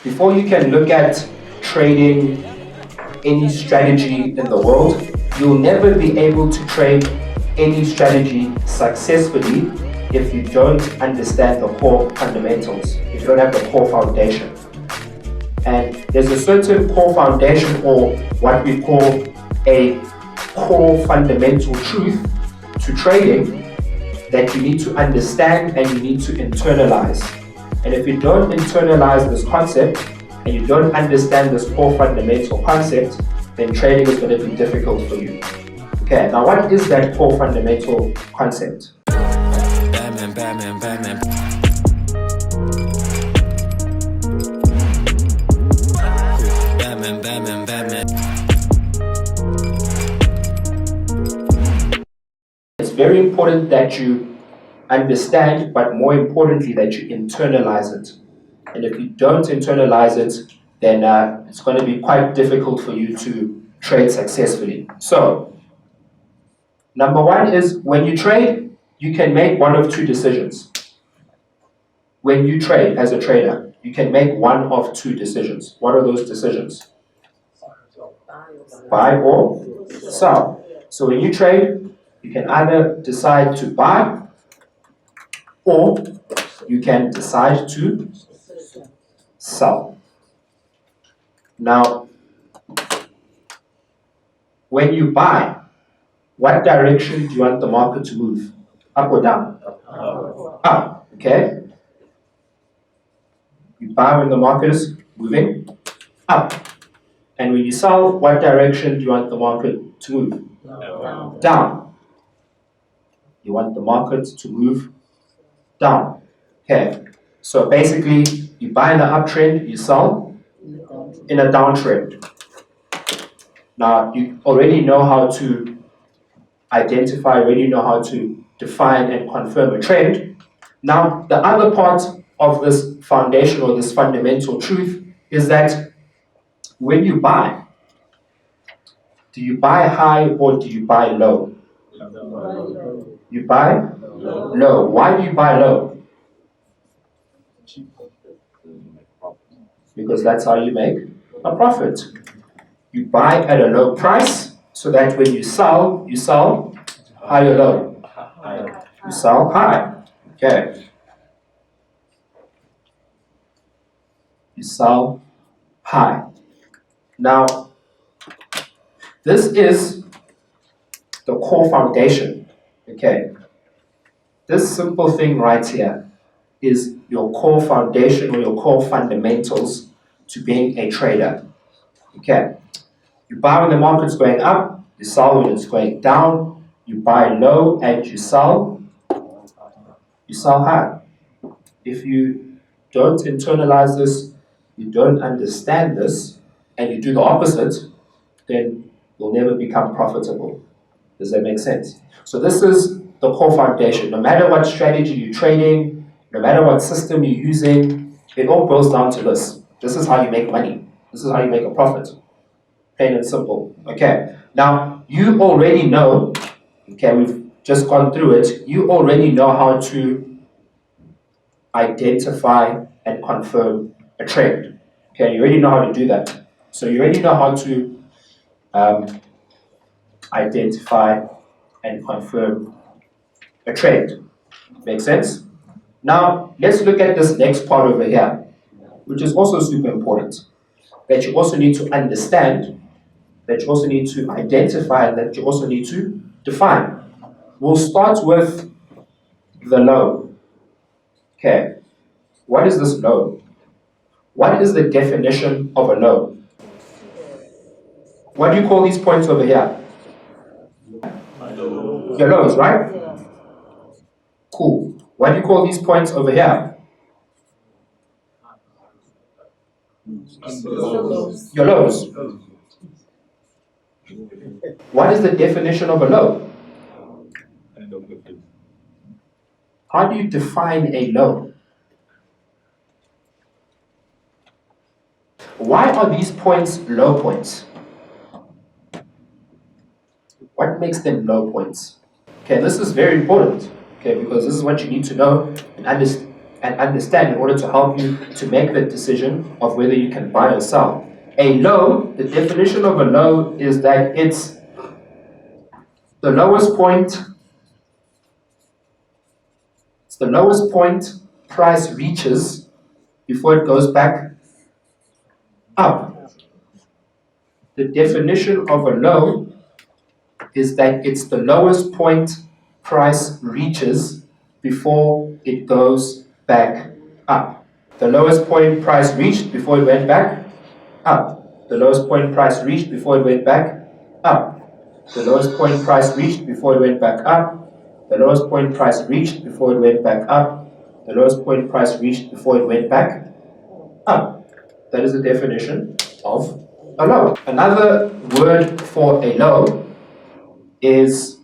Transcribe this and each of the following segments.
Before you can look at trading any strategy in the world, you'll never be able to trade any strategy successfully if you don't understand the core fundamentals, if you don't have the core foundation. And there's a certain core foundation, or what we call a core fundamental truth to trading, that you need to understand and you need to internalize. And if you don't internalize this concept and you don't understand this core fundamental concept, then trading is going to be difficult for you. Okay, now what is that core fundamental concept? Batman, Batman, Batman. Batman, Batman, Batman. It's very important that you understand, but more importantly, that you internalize it. And if you don't internalize it, then it's going to be quite difficult for you to trade successfully. So, number one is, when you trade, you can make one of two decisions. When you trade as a trader, you can make one of two decisions. What are those decisions? Buy or sell. So when you trade, you can either decide to buy or you can decide to sell. Now, when you buy, what direction do you want the market to move? Up or down? Up. Okay? You buy when the market is moving up. And when you sell, what direction do you want the market to move? Down. You want the market to move down. Okay. So basically, you buy in the uptrend, you sell in a downtrend. Now, you already know how to identify, already know how to define and confirm a trend. Now, the other part of this foundation or this fundamental truth is that when you buy, do you buy high or do you buy low? You buy low. Why do you buy low? Because that's how you make a profit. You buy at a low price so that when you sell high or low? You sell high. Okay. You sell high. Now, this is the core foundation. Okay. This simple thing right here is your core foundation or your core fundamentals to being a trader. Okay. You buy when the market's going up, you sell when it's going down, you buy low and you sell high. If you don't internalize this, you don't understand this, and you do the opposite, then you'll never become profitable. Does that make sense? So this is the core foundation. No matter what strategy you're trading, no matter what system you're using, it all boils down to this. This is how you make money. This is how you make a profit. Plain and simple. Okay. Now, you already know, okay, we've just gone through it, you already know how to identify and confirm a trend. Okay, you already know how to do that. So you already know how to identify and confirm a trend. Make sense? Now, let's look at this next part over here, which is also super important, that you also need to understand, that you also need to identify, and that you also need to define. We'll start with the low. Okay, what is this low? What is the definition of a low? What do you call these points over here? Your lows, right? Cool. What do you call these points over here? Your lows. What is the definition of a low? How do you define a low? Why are these points low points? What makes them low points? Okay, this is very important, okay, because this is what you need to know and and understand in order to help you to make the decision of whether you can buy or sell. A low, the definition of a low is that it's the lowest point, price reaches before it goes back up. The definition of a low is that it's the lowest point price reaches before it goes back up. The lowest point price reached before it went back up. The lowest point price reached before it went back up. The lowest point price reached before it went back up. The lowest point price reached before it went back up. The lowest point price reached before it went back up. That is the definition of a low. Another word for a low is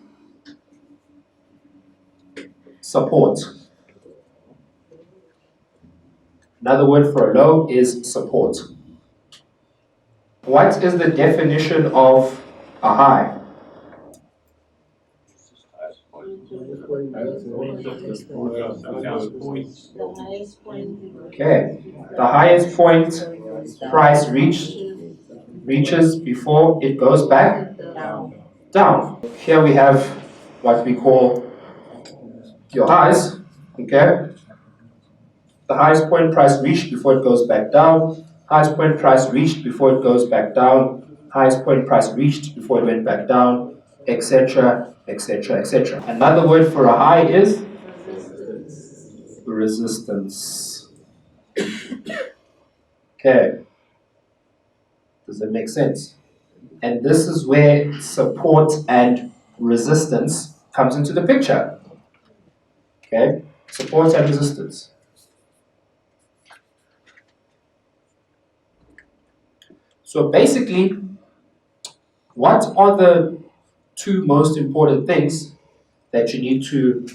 support. Another word for a low is support. What is the definition of a high? Okay, the highest point price reaches before it goes back down. Here we have what we call your highs, okay? The highest point price reached before it goes back down, highest point price reached before it goes back down, highest point price reached before it went back down, etc., etc., etc. Another word for a high is resistance. Okay. Does that make sense? And this is where support and resistance comes into the picture. Okay? Support and resistance. So basically, what are the two most important things that you need to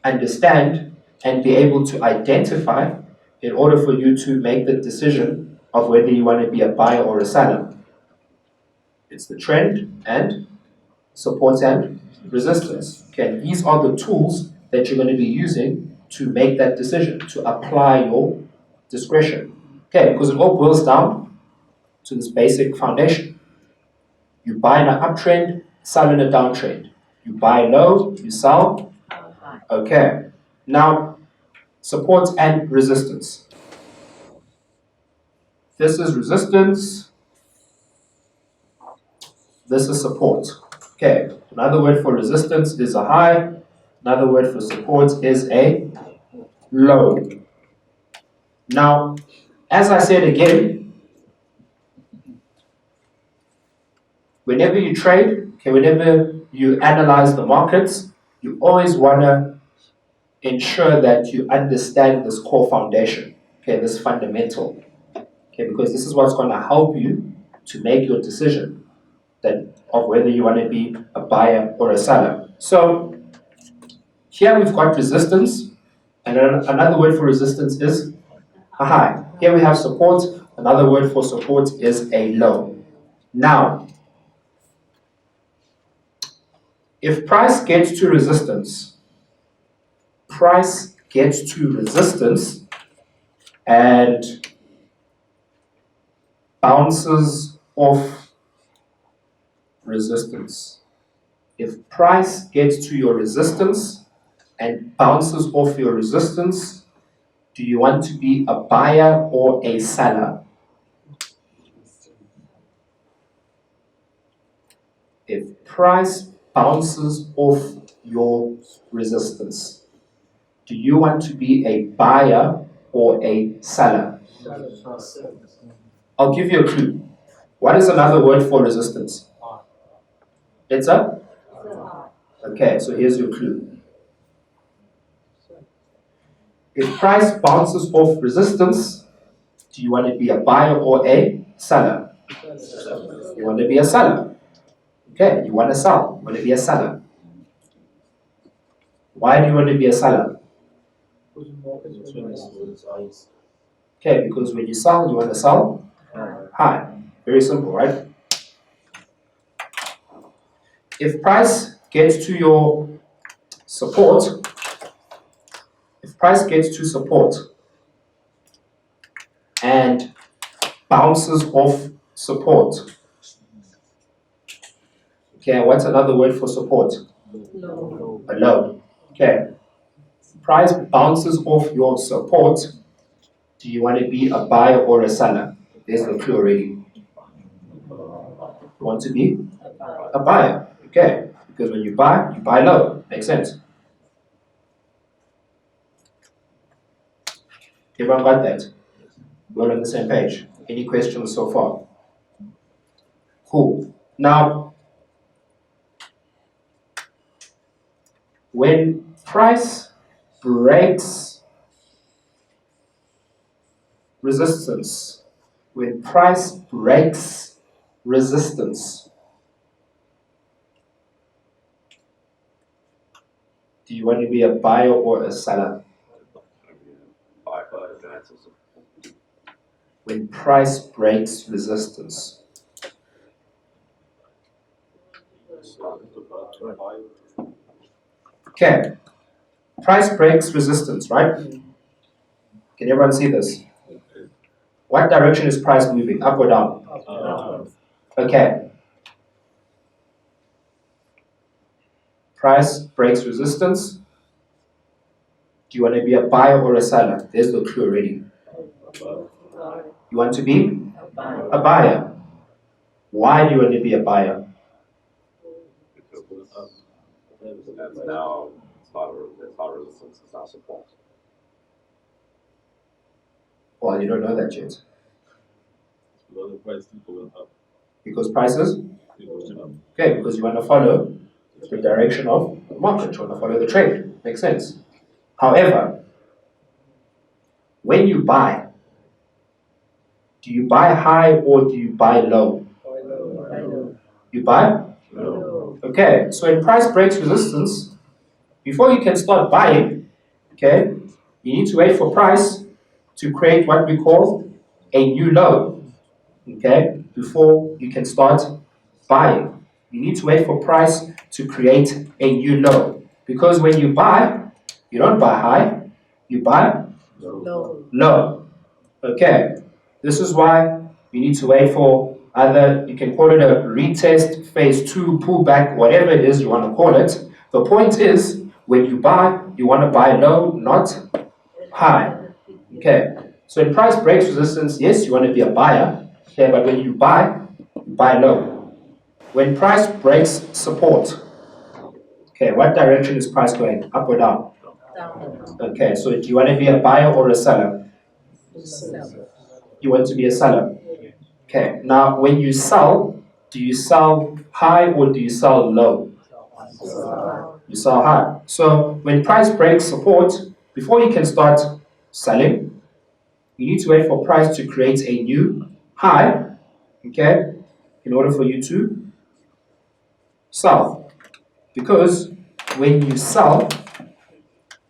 understand and be able to identify in order for you to make the decision of whether you want to be a buyer or a seller? It's the trend and support and resistance. Okay, these are the tools that you're going to be using to make that decision, to apply your discretion. Okay, because it all boils down to this basic foundation. You buy in an uptrend, sell in a downtrend. You buy low, you sell. Okay. Now, support and resistance. This is resistance. This is support. Okay. Another word for resistance is a high. Another word for support is a low. Now, as I said again, whenever you trade, okay, whenever you analyze the markets, you always want to ensure that you understand this core foundation, okay, this fundamental, okay, because this is what's going to help you to make your decision of whether you want to be a buyer or a seller. So here we've got resistance, and another word for resistance is a high. Here we have support. Another word for support is a low. Now, if price gets to resistance, and bounces off resistance. If price gets to your resistance and bounces off your resistance, do you want to be a buyer or a seller? If price bounces off your resistance, do you want to be a buyer or a seller? I'll give you a clue. What is another word for resistance? It's a? Okay, so here's your clue. If price bounces off resistance, do you want to be a buyer or a seller? You want to be a seller. Okay, you want to sell. You want to be a seller. Why do you want to be a seller? Okay, because when you sell, you want to sell high. Very simple, right? If price gets to your support, price gets to support and bounces off support. Okay, what's another word for support? Low. A low. Okay. Price bounces off your support. Do you want to be a buyer or a seller? There's the clue already. You want to be a buyer. Okay. Because when you buy low. Makes sense. Everyone got that? We're on the same page. Any questions so far? Cool. Now, when price breaks resistance, when price breaks resistance, do you want to be a buyer or a seller? When price breaks resistance. Okay. Price breaks resistance, right? Can everyone see this? What direction is price moving? Up or down? Okay. Price breaks resistance. Do you want to be a buyer or a seller? There's the clue already. You want to be a buyer. Why do you want to be a buyer? Because now it's not resistance, it's not support. Well, you don't know that yet. Below the price, people will up. Because prices? People will up. Okay, because you want to follow the direction of the market. You want to follow the trade. Makes sense. However, when you buy, do you buy high or do you buy low? You buy? No. Okay, so when price breaks resistance, before you can start buying, okay, you need to wait for price to create what we call a new low, okay, before you can start buying. You need to wait for price to create a new low. Because when you buy, you don't buy high, you buy low. Okay, this is why you need to wait for either, you can call it a retest, phase 2, pullback, whatever it is you want to call it. The point is, when you buy, you want to buy low, not high. Okay, so when price breaks resistance, yes, you want to be a buyer, okay, but when you buy low. When price breaks support, okay, what direction is price going? Up or down? Down. Okay, so do you want to be a buyer or a seller? You want to be a seller. Okay, now when you sell, do you sell high or do you sell low? You sell high. So when price breaks support, before you can start selling, you need to wait for price to create a new high, okay, in order for you to sell. Because when you sell,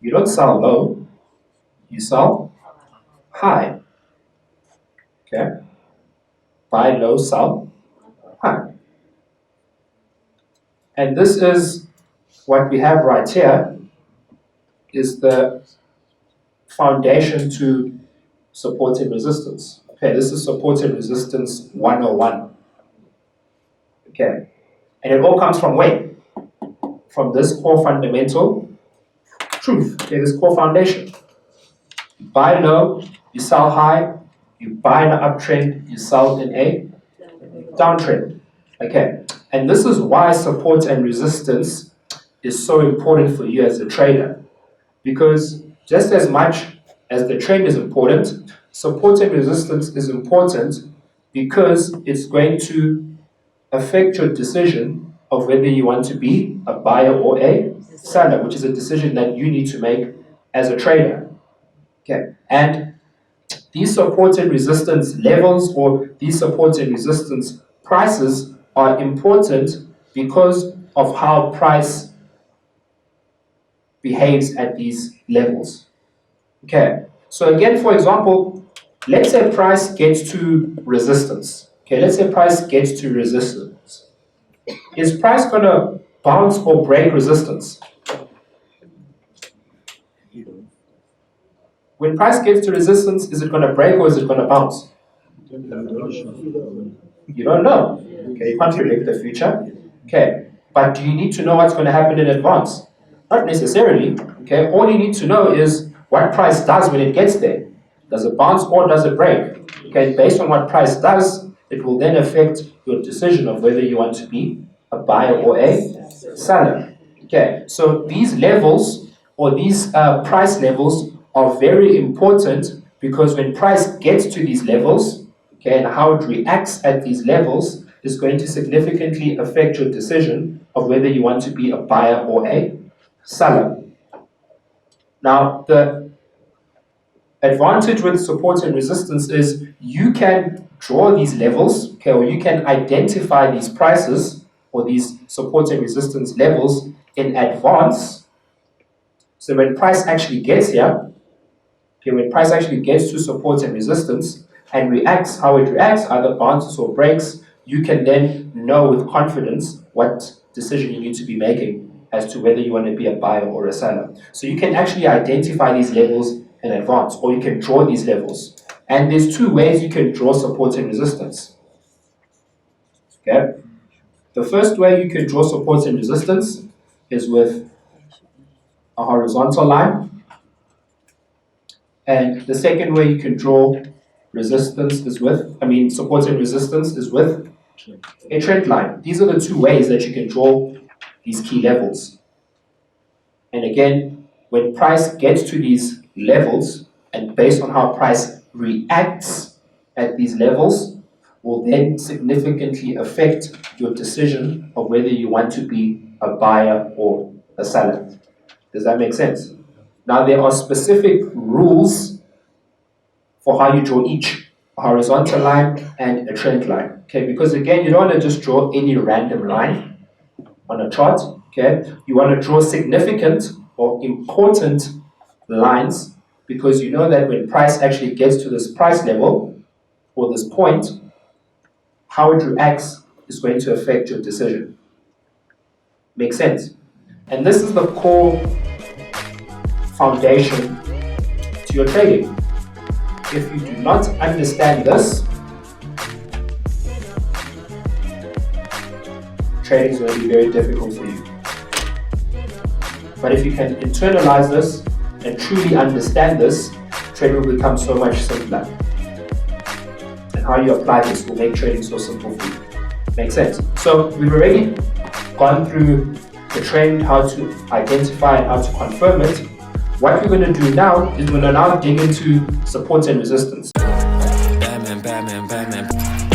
you don't sell low, you sell high. Okay? Buy low, sell high. And this is what we have right here, is the foundation to support and resistance. Okay, this is support and resistance 101. Okay, and it all comes from where? From this core fundamental truth. Okay, this core foundation. You buy low, you sell high, you buy in an uptrend, you sell in a downtrend. Okay, and this is why support and resistance is so important for you as a trader. Because just as much as the trend is important, support and resistance is important because it's going to affect your decision of whether you want to be a buyer or a seller, which is a decision that you need to make as a trader. Okay, and these support and resistance levels or these support and resistance prices are important because of how price behaves at these levels. Okay, so again, for example, let's say price gets to resistance. Okay, let's say price gets to resistance. Is price going to bounce or break resistance? When price gets to resistance, is it going to break or is it going to bounce? You don't know. Okay, you can't predict the future. Okay, but do you need to know what's going to happen in advance? Not necessarily. Okay, all you need to know is what price does when it gets there. Does it bounce or does it break? Okay, based on what price does, it will then affect your decision of whether you want to be a buyer or a seller. Okay, so these levels or these price levels are very important because when price gets to these levels, okay, and how it reacts at these levels is going to significantly affect your decision of whether you want to be a buyer or a seller. Now, the advantage with support and resistance is you can draw these levels, okay, or you can identify these prices or these support and resistance levels in advance. So when price actually gets here, okay, when price actually gets to support and resistance and reacts how it reacts, either bounces or breaks, you can then know with confidence what decision you need to be making as to whether you want to be a buyer or a seller. So you can actually identify these levels in advance, or you can draw these levels. And there's two ways you can draw support and resistance. Okay? The first way you can draw support and resistance is with a horizontal line. And the second way you can draw support and resistance is with a trend line. These are the two ways that you can draw these key levels. And again, when price gets to these levels, and based on how price reacts at these levels, will then significantly affect your decision of whether you want to be a buyer or a seller. Does that make sense? Now, there are specific rules for how you draw each, a horizontal line and a trend line. Okay, because again, you don't want to just draw any random line on a chart. Okay, you want to draw significant or important lines because you know that when price actually gets to this price level or this point, how it reacts is going to affect your decision. Make sense? And this is the core foundation to your trading. If you do not understand this, trading is going to be very difficult for you. But if you can internalize this and truly understand this, trading will become so much simpler. And how you apply this will make trading so simple for you. Make sense? So we've already gone through the trend, how to identify and how to confirm it. What we're going to do now is we're going to now dig into support and resistance. Batman, Batman, Batman.